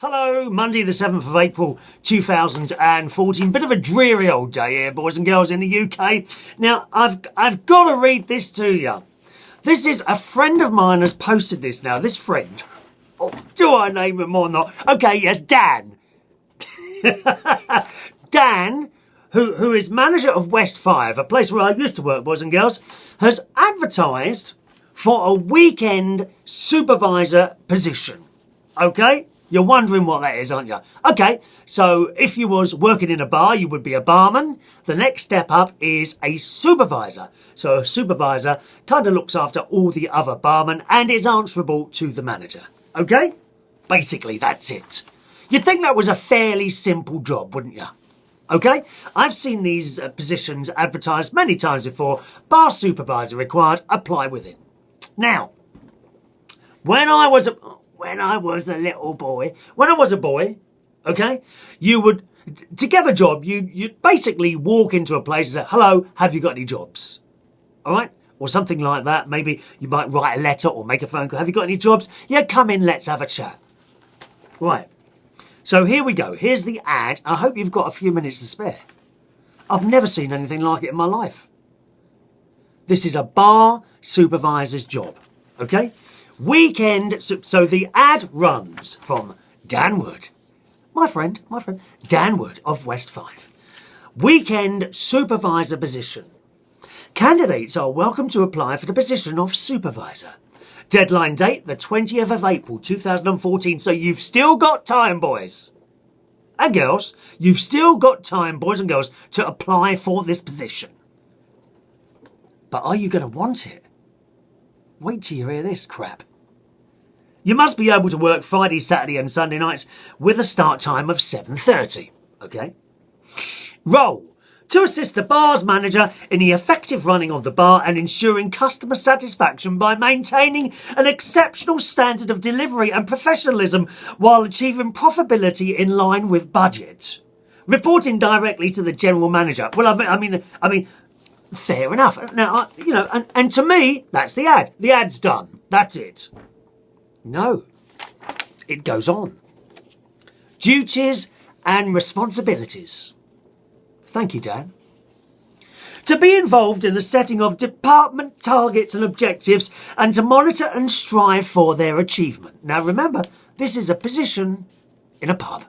Hello, Monday the 7th of April 2014. Bit of a dreary old day here, boys and girls in the UK. Now, I've got to read this to you. This is a friend of mine has posted this now. This friend. Oh, do I name him or not? Okay, yes, Dan. Dan, who is manager of West 5, a place where I used to work, boys and girls, has advertised for a weekend supervisor position. Okay? You're wondering what that is, aren't you? Okay, so if you was working in a bar, you would be a barman. The next step up is a supervisor. So a supervisor kind of looks after all the other barmen and is answerable to the manager. Okay? Basically, that's it. You'd think that was a fairly simple job, wouldn't you? Okay? I've seen these positions advertised many times before. Bar supervisor required, apply within. Now, when I was a little boy, okay, you would, to get a job, you'd basically walk into a place and say, hello, have you got any jobs? All right? Or something like that. Maybe you might write a letter or make a phone call. Have you got any jobs? Yeah, come in, let's have a chat. Right. So here we go. Here's the ad. I hope you've got a few minutes to spare. I've never seen anything like it in my life. This is a bar supervisor's job, okay? Weekend, so the ad runs from Dan Wood, my friend, Dan Wood of West 5. Weekend supervisor position. Candidates are welcome to apply for the position of supervisor. Deadline date, the 20th of April 2014, so you've still got time, boys and girls. You've still got time, boys and girls, to apply for this position. But are you going to want it? Wait till you hear this crap. You must be able to work Friday, Saturday and Sunday nights with a start time of 7:30, okay? Role: to assist the bar's manager in the effective running of the bar and ensuring customer satisfaction by maintaining an exceptional standard of delivery and professionalism while achieving profitability in line with budget. Reporting directly to the general manager. Well, I mean, fair enough. Now, and to me, that's the ad. The ad's done. That's it. No, it goes on. Duties and responsibilities. Thank you, Dan. To be involved in the setting of department targets and objectives and to monitor and strive for their achievement. Now remember, this is a position in a pub.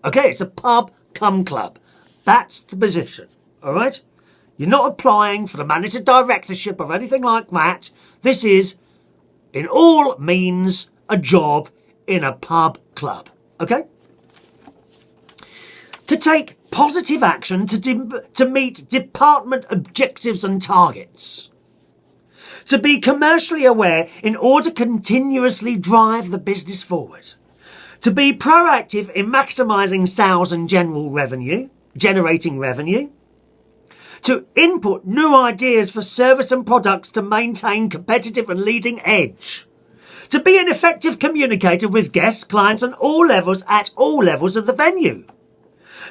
Okay, it's a pub cum club. That's the position, all right? You're not applying for the manager directorship or anything like that. This is, in all means, a job in a pub club, okay? To take positive action to meet department objectives and targets. To be commercially aware in order to continuously drive the business forward. To be proactive in maximising sales and generating revenue. To input new ideas for service and products to maintain competitive and leading edge. To be an effective communicator with guests, clients and all levels at all levels of the venue.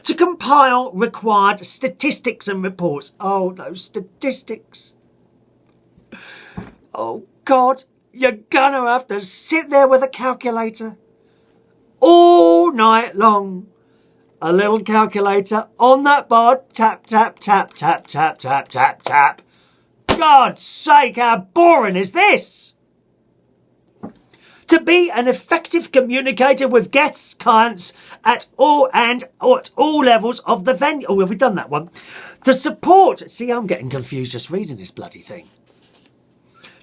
To compile required statistics and reports. Oh, no, statistics. Oh, God, you're gonna have to sit there with a calculator all night long. A little calculator on that board. Tap, tap, tap, tap, tap, tap, tap, tap. God's sake, how boring is this? To be an effective communicator with guests, clients at all levels of the venue. Oh, have we done that one? To support. See, I'm getting confused just reading this bloody thing.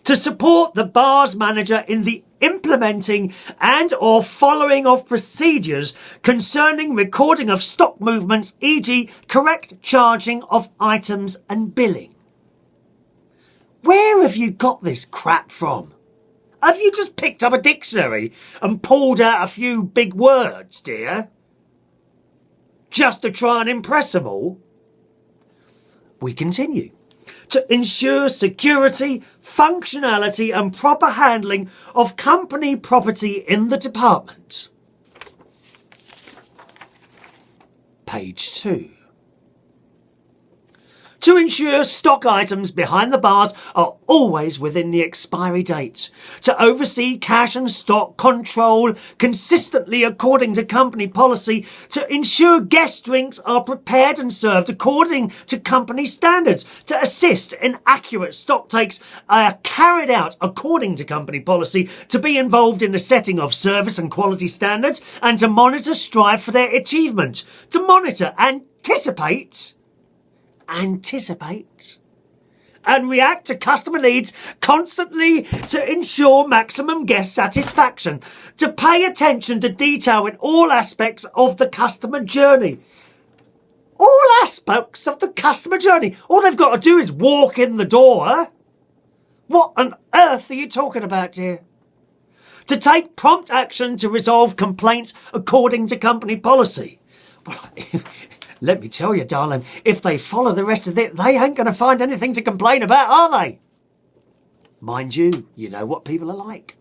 To support the bar's manager in the implementing and or following of procedures concerning recording of stock movements, e.g. correct charging of items and billing. Where have you got this crap from? Have you just picked up a dictionary and pulled out a few big words, dear? Just to try and impress them all? We continue. To ensure security, functionality and proper handling of company property in the department. Page 2. To ensure stock items behind the bars are always within the expiry date. To oversee cash and stock control consistently according to company policy. To ensure guest drinks are prepared and served according to company standards. To assist in accurate stock takes are carried out according to company policy. To be involved in the setting of service and quality standards. And to monitor, strive for their achievement. To monitor, anticipate and react to customer needs constantly to ensure maximum guest satisfaction, to pay attention to detail in all aspects of the customer journey. All aspects of the customer journey. All they've got to do is walk in the door. What on earth are you talking about, dear? To take prompt action to resolve complaints according to company policy. Well, let me tell you, darling, if they follow the rest of it, they ain't going to find anything to complain about, are they? Mind you, you know what people are like.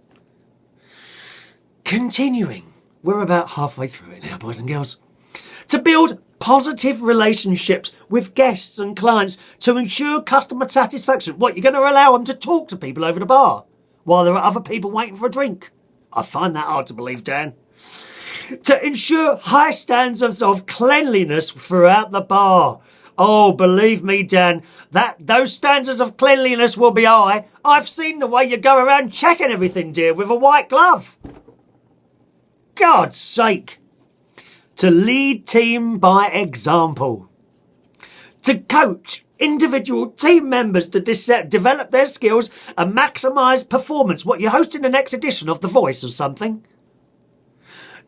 Continuing. We're about halfway through it now, boys and girls. To build positive relationships with guests and clients to ensure customer satisfaction. What, you're going to allow them to talk to people over the bar while there are other people waiting for a drink? I find that hard to believe, Dan. To ensure high standards of cleanliness throughout the bar. Oh, believe me, Dan, those standards of cleanliness will be high. I've seen the way you go around checking everything, dear, with a white glove. God's sake. To lead team by example. To coach individual team members to develop their skills and maximise performance. What, you're hosting the next edition of The Voice or something?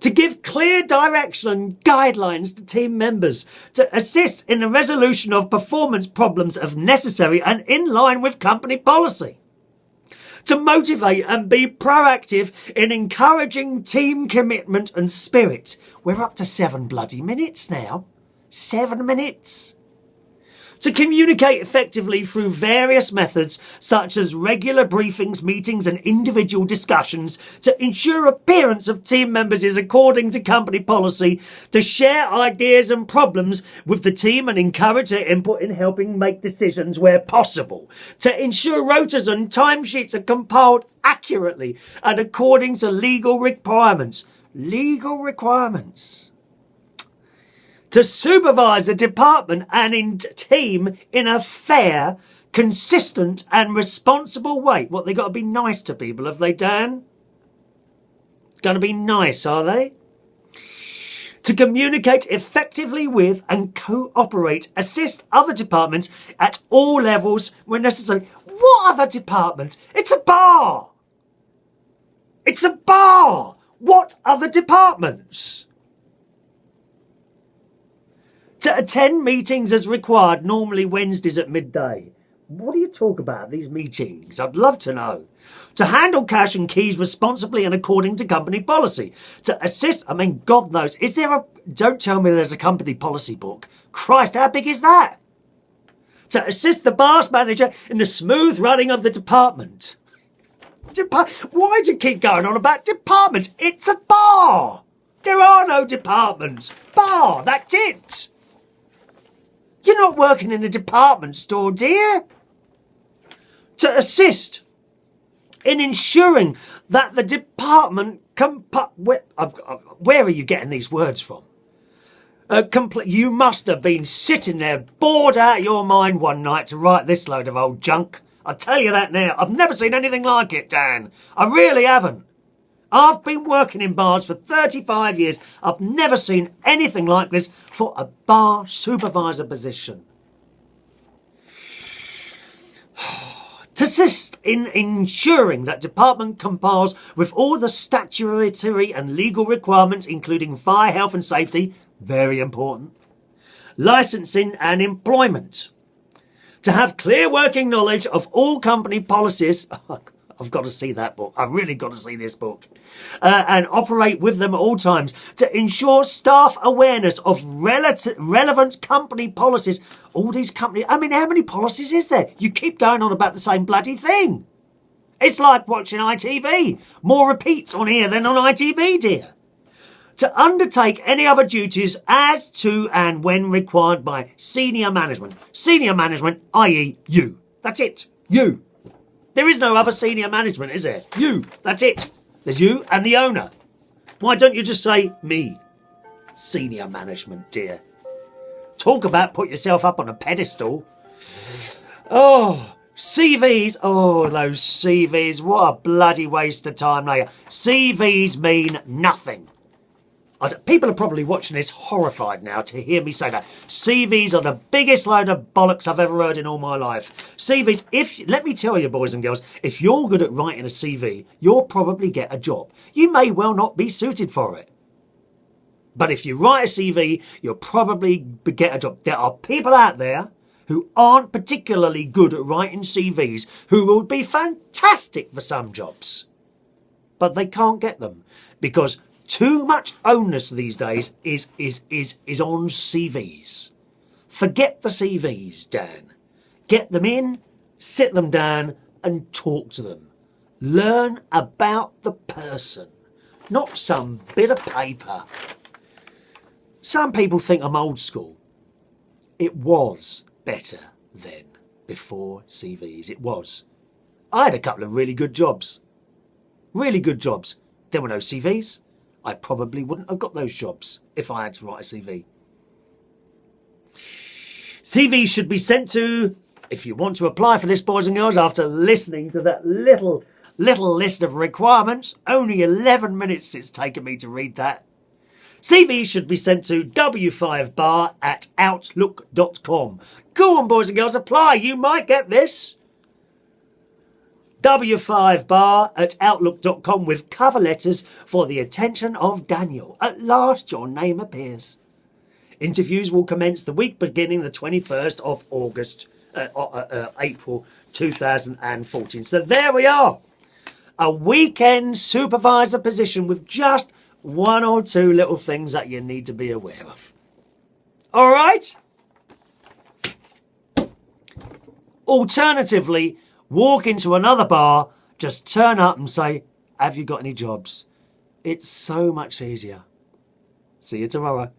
To give clear direction and guidelines to team members, to assist in the resolution of performance problems if necessary and in line with company policy, to motivate and be proactive in encouraging team commitment and spirit. We're up to 7 bloody minutes now. 7 minutes. To communicate effectively through various methods such as regular briefings, meetings and individual discussions to ensure appearance of team members is according to company policy, to share ideas and problems with the team and encourage their input in helping make decisions where possible, to ensure rotas and timesheets are compiled accurately and according to legal requirements. Legal requirements. To supervise the department and team in a fair, consistent and responsible way. What, they got to be nice to people, have they, Dan? Going to be nice, are they? To communicate effectively with and cooperate, assist other departments at all levels when necessary. What other departments? It's a bar! It's a bar! What other departments? To attend meetings as required, normally Wednesdays at midday. What do you talk about at these meetings? I'd love to know. To handle cash and keys responsibly and according to company policy. To assist, God knows, don't tell me there's a company policy book. Christ, how big is that? To assist the bar manager in the smooth running of the department. Why do you keep going on about departments? It's a bar. There are no departments. Bar, that's it. You're not working in a department store, dear. To assist in ensuring that the department where are you getting these words from? You must have been sitting there bored out of your mind one night to write this load of old junk. I tell you that now. I've never seen anything like it, Dan. I really haven't. I've been working in bars for 35 years. I've never seen anything like this for a bar supervisor position. To assist in ensuring that department complies with all the statutory and legal requirements, including fire, health and safety, very important, licensing and employment. To have clear working knowledge of all company policies. I've got to see that book. I've really got to see this book. And operate with them at all times to ensure staff awareness of relevant company policies. All these companies, how many policies is there? You keep going on about the same bloody thing. It's like watching ITV. More repeats on here than on ITV, dear. to undertake any other duties as to and when required by senior management. Senior management, i.e. you. That's it. You. There is no other senior management, is there? You. That's it. There's you and the owner. Why don't you just say me? Senior management, dear. Talk about put yourself up on a pedestal. Oh, CVs. Oh, those CVs. What a bloody waste of time they are. CVs mean nothing. People are probably watching this horrified now to hear me say that. CVs are the biggest load of bollocks I've ever heard in all my life. CVs, let me tell you, boys and girls, if you're good at writing a CV, you'll probably get a job. You may well not be suited for it. But if you write a CV, you'll probably get a job. There are people out there who aren't particularly good at writing CVs who will be fantastic for some jobs. But they can't get them because too much onus these days is on CVs. Forget the CVs, Dan. Get them in, sit them down and talk to them. Learn about the person, not some bit of paper. Some people think I'm old school. It was better then, before CVs. It was. I had a couple of really good jobs. Really good jobs. There were no CVs. I probably wouldn't have got those jobs if I had to write a CV. CVs should be sent to, if you want to apply for this, boys and girls, after listening to that little list of requirements, only 11 minutes it's taken me to read that. CVs should be sent to w5bar@outlook.com. Go on, boys and girls, apply. You might get this. w5bar@outlook.com with cover letters for the attention of Daniel. At last your name appears. Interviews will commence the week beginning the 21st of April 2014. So there we are. A weekend supervisor position with just one or two little things that you need to be aware of. All right? Alternatively, walk into another bar, just turn up and say, have you got any jobs? It's so much easier. See you tomorrow.